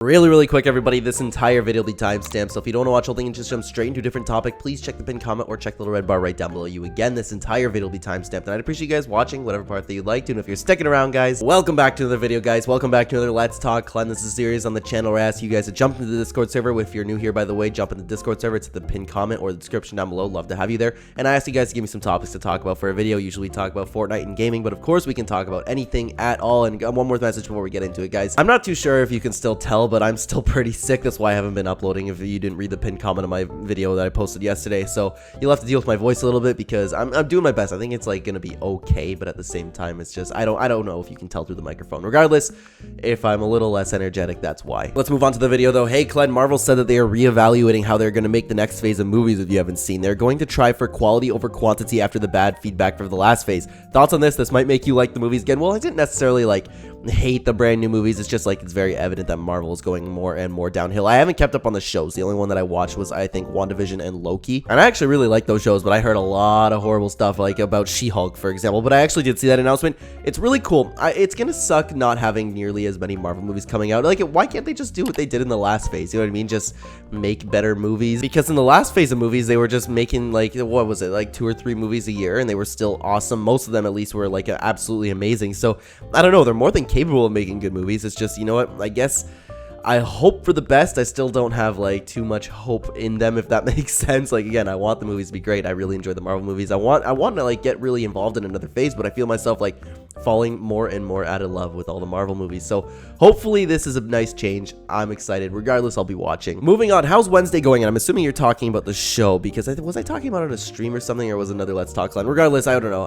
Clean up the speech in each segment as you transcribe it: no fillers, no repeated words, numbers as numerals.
Really quick, everybody, this entire video will be timestamped, so if you don't want to watch the whole thing and just jump straight into a different topic, please check the pinned comment or check the little red bar right down below you. Again, this entire video will be timestamped, and I'd appreciate you guys watching whatever part that you'd like to, and if you're sticking around, guys, welcome back to another video, guys. Welcome back to another Let's Talk Clen. This is a series on the channel where I ask you guys to jump into the Discord server. If you're new here, by the way, jump in the Discord server. It's at the pinned comment or the description down below. Love to have you there, and I ask you guys to give me some topics to talk about for a video. Usually we talk about Fortnite and gaming, but of course we can talk about anything at all. And one more message before we get into it, guys. I'm not too sure if you can still tell, but I'm still pretty sick. That's why I haven't been uploading if you didn't read the pinned comment on my video that I posted yesterday. So you'll have to deal with my voice a little bit because I'm doing my best. I think it's like gonna be okay, but at the same time it's just I don't know if you can tell through the microphone. Regardless, if I'm a little less energetic, that's why. Let's move on to the video though. Hey Clen, Marvel said that they are reevaluating how they're gonna make the next phase of movies. If you haven't seen, they're going to try for quality over quantity after the bad feedback for the last phase. Thoughts on this? This might make you like the movies again. Well, I didn't necessarily like hate the brand new movies. It's just like it's very evident that Marvel is going more and more downhill. I haven't kept up on the shows. The only one that I watched was I think WandaVision and Loki, and I actually really like those shows, but I heard a lot of horrible stuff like about She-Hulk, for example. But I actually did see that announcement. It's really cool. It's gonna suck not having nearly as many Marvel movies coming out. Like, why can't they just do what they did in the last phase? You know what I mean? Just make better movies, because in the last phase of movies they were just making like, what was it, like 2 or 3 movies a year, and they were still awesome. Most of them at least were like absolutely amazing. So I don't know, they're more than capable of making good movies. It's just, you know what, I guess I hope for the best. I still don't have like too much hope in them, if that makes sense. Like, again, I want the movies to be great. I really enjoy the Marvel movies. I want to like get really involved in another phase, but I feel myself like falling more and more out of love with all the Marvel movies. So hopefully this is a nice change. I'm excited. Regardless, I'll be watching. Moving on, how's Wednesday going? And I'm assuming you're talking about the show, because was I talking about it on a stream or something, or was another Let's Talk Clen? Regardless, I don't know.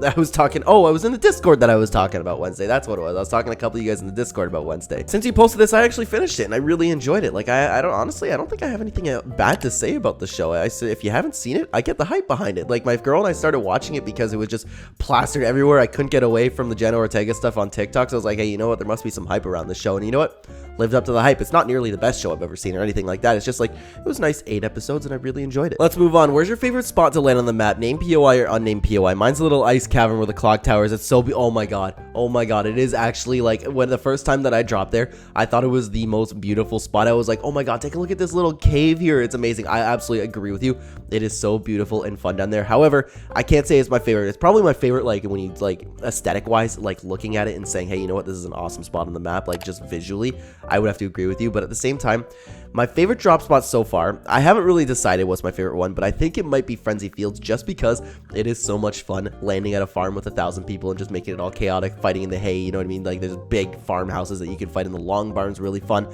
I was talking, I was in the Discord that I was talking about Wednesday. That's what it was. I was talking to a couple of you guys in the Discord about Wednesday. Since you posted this, I actually finished it and I really enjoyed it. Like, I don't think I have anything bad to say about the show. I said, if you haven't seen it, I get the hype behind it. Like, my girl and I started watching it because it was just plastered everywhere. I couldn't get away from the Jenna Ortega stuff on TikTok. So I was like, hey, you know what? There must be some hype around this show. And you know what? Lived up to the hype. It's not nearly the best show I've ever seen or anything like that. It's just like, it was nice 8 episodes and I really enjoyed it. Let's move on. Where's your favorite spot to land on the map? Name POI or unnamed POI? Mine's a little ice cavern where the clock tower is. It's so oh my god, it is actually like, when the first time that I dropped there, I thought it was the most beautiful spot. I was like, oh my god, take a look at this little cave here. It's amazing. I absolutely agree with you. It is so beautiful and fun down there. However, I can't say it's my favorite. It's probably my favorite, like, when you like aesthetic wise, like looking at it and saying, hey, you know what, this is an awesome spot on the map, like just visually, I would have to agree with you. But at the same time, my favorite drop spot so far, I haven't really decided what's my favorite one, but I think it might be Frenzy Fields, just because it is so much fun landing at a farm with 1,000 people and just making it all chaotic, fighting in the hay, you know what I mean? Like, there's big farmhouses that you can fight in. The long barn's really fun.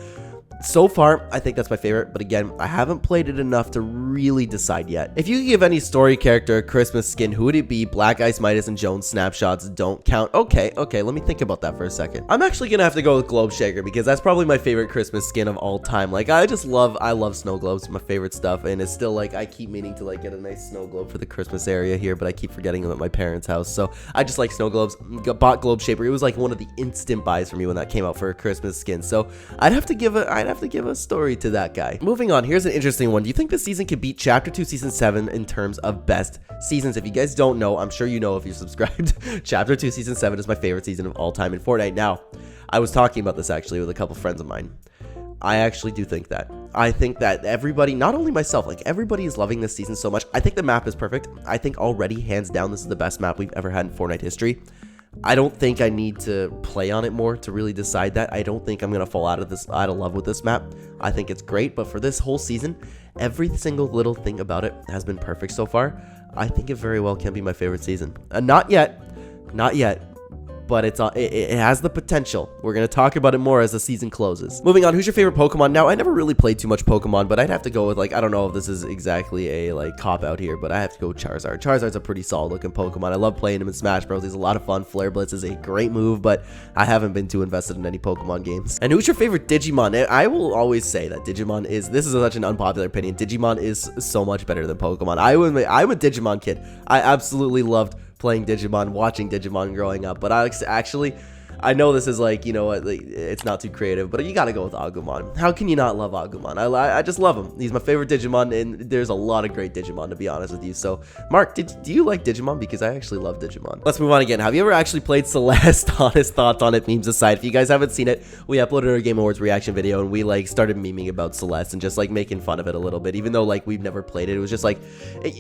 So far, I think that's my favorite, but again, I haven't played it enough to really decide yet. If you could give any story character a Christmas skin, who would it be? Black Ice Midas and Jones snapshots don't count. Okay, let me think about that for a second. I'm actually gonna have to go with Globe Shaker, because that's probably my favorite Christmas skin of all time. Like, I love snow globes, my favorite stuff, and it's still like, I keep meaning to like get a nice snow globe for the Christmas area here, but I keep forgetting them at my parents' house. So I just like snow globes. Bought Globe Shaker. It was like one of the instant buys for me when that came out for a Christmas skin. So I'd have to give a story to that guy. Moving on, here's an interesting one. Do you think this season could beat Chapter 2 Season 7 in terms of best seasons? If you guys don't know, I'm sure you know if you're subscribed, Chapter 2 Season 7 is my favorite season of all time in Fortnite. Now, I was talking about this actually with a couple friends of mine. I actually do think that. I think that everybody, not only myself, like everybody is loving this season so much. I think the map is perfect. I think already, hands down, this is the best map we've ever had in Fortnite history. I don't think I need to play on it more to really decide that. I don't think I'm going to fall out of love with this map. I think it's great, but for this whole season, every single little thing about it has been perfect so far. I think it very well can be my favorite season. Not yet, but it has the potential. We're going to talk about it more as the season closes. Moving on, who's your favorite Pokemon? Now, I never really played too much Pokemon, but I'd have to go with, like, I don't know if this is exactly a, like, cop-out here, but I have to go with Charizard. Charizard's a pretty solid-looking Pokemon. I love playing him in Smash Bros. He's a lot of fun. Flare Blitz is a great move, but I haven't been too invested in any Pokemon games. And who's your favorite Digimon? I will always say that Digimon is, this is such an unpopular opinion, Digimon is so much better than Pokemon. I'm a Digimon kid. I absolutely loved playing Digimon, watching Digimon growing up, but actually, I know this is like, you know what, like, it's not too creative, but you gotta go with Agumon. How can you not love Agumon? I just love him. He's my favorite Digimon, and there's a lot of great Digimon, to be honest with you. So, Mark, do you like Digimon? Because I actually love Digimon. Let's move on again. Have you ever actually played Celeste? Honest thoughts on it, memes aside. If you guys haven't seen it, we uploaded our Game Awards reaction video, and we like started memeing about Celeste and just like making fun of it a little bit, even though like we've never played it. It was just like,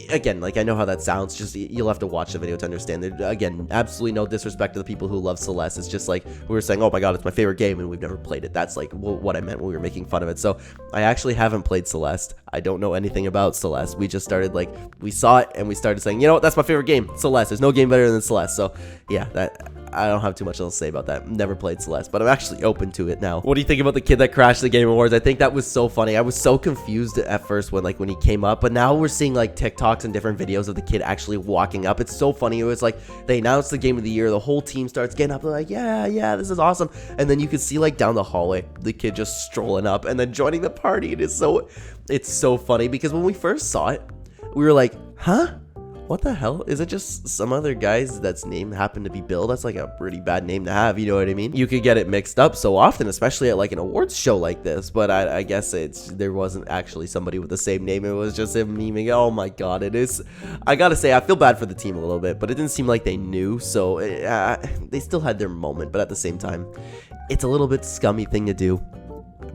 again, like I know how that sounds, just you'll have to watch the video to understand. There, again, absolutely no disrespect to the people who love Celeste. It's just like we were saying, oh my god, it's my favorite game, and we've never played it. That's like what I meant when we were making fun of it. So I actually haven't played Celeste. I don't know anything about Celeste. We just started like, we saw it and we started saying, you know what, that's my favorite game, Celeste. There's no game better than Celeste. So yeah, that I don't have too much else to say about that. Never played Celeste, but I'm actually open to it now. What do you think about the kid that crashed the Game Awards? I think that was so funny. I was so confused at first when he came up, but now we're seeing like TikToks and different videos of the kid actually walking up. It's so funny. It was like they announced the game of the year, the whole team starts getting up, they're like, yeah, this is awesome. And then you could see like down the hallway, the kid just strolling up and then joining the party. It's so funny because when we first saw it, we were like, huh? What the hell? Is it just some other guys that's name happened to be Bill? That's like a pretty bad name to have, you know what I mean? You could get it mixed up so often, especially at like an awards show like this, but I guess there wasn't actually somebody with the same name. It was just him memeing. Oh my god, it is. I gotta say, I feel bad for the team a little bit, but it didn't seem like they knew, so they still had their moment, but at the same time, it's a little bit scummy thing to do.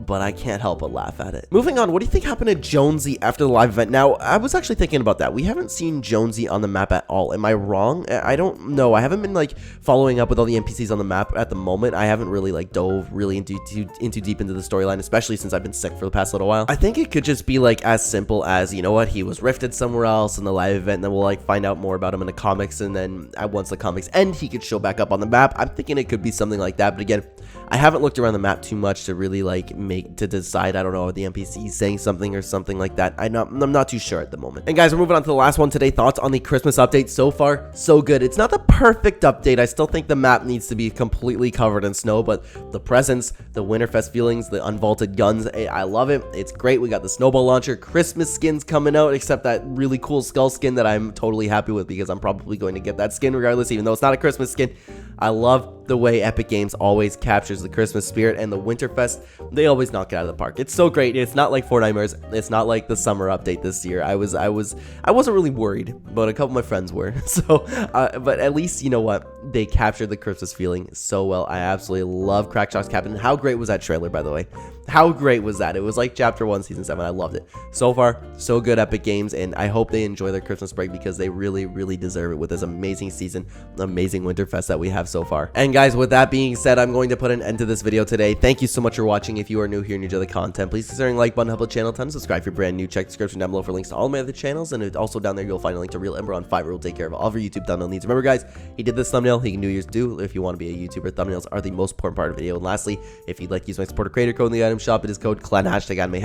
But I can't help but laugh at it. Moving on, what do you think happened to Jonsey after the live event? Now, I was actually thinking about that. We haven't seen Jonsey on the map at all. Am I wrong? I don't know. I haven't been like following up with all the NPCs on the map at the moment. I haven't really like dove really into deep into the storyline, especially since I've been sick for the past little while. I think it could just be like as simple as, you know what, he was rifted somewhere else in the live event, and then we'll like find out more about him in the comics, and then once the comics end, he could show back up on the map. I'm thinking it could be something like that, but again, I haven't looked around the map too much to really like to decide. I don't know, the NPC saying something or something like that. I'm not too sure at the moment. And guys, we're moving on to the last one today. Thoughts on the Christmas update. So far, so good. It's not the perfect update. I still think the map needs to be completely covered in snow, but the presents, the Winterfest feelings, the unvaulted guns, I love it. It's great. We got the snowball launcher, Christmas skins coming out, except that really cool skull skin that I'm totally happy with because I'm probably going to get that skin regardless, even though it's not a Christmas skin. I love the way Epic Games always captures the Christmas spirit, and the Winterfest, they always knock it out of the park. It's so great. It's not like Fortnite. It's not like the summer update this year. I wasn't really worried, but a couple of my friends were. So, but at least, you know what? They captured the Christmas feeling so well. I absolutely love Crackshock's Captain. How great was that trailer, by the way? How great was that? It was like Chapter 1, Season 7. I loved it. So far, so good, Epic Games, and I hope they enjoy their Christmas break because they really, really deserve it with this amazing season, amazing Winterfest that we have so far. And guys, with that being said, I'm going to put an end to this video today. Thank you so much for watching. If you are new here and you enjoy the content, please consider like button, help the channel a ton. Subscribe if you're brand new. Check the description down below for links to all of my other channels, and also down there you'll find a link to Real Ember on Fiverr. Will take care of all of your YouTube thumbnail needs. Remember, guys, he did this thumbnail. He can do yours too. If you want to be a YouTuber, thumbnails are the most important part of the video. And lastly, if you'd like to use my supporter creator code in the item shop, it is code Clen #anime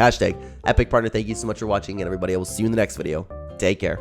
#Epic Partner. Thank you so much for watching, and everybody, I will see you in the next video. Take care.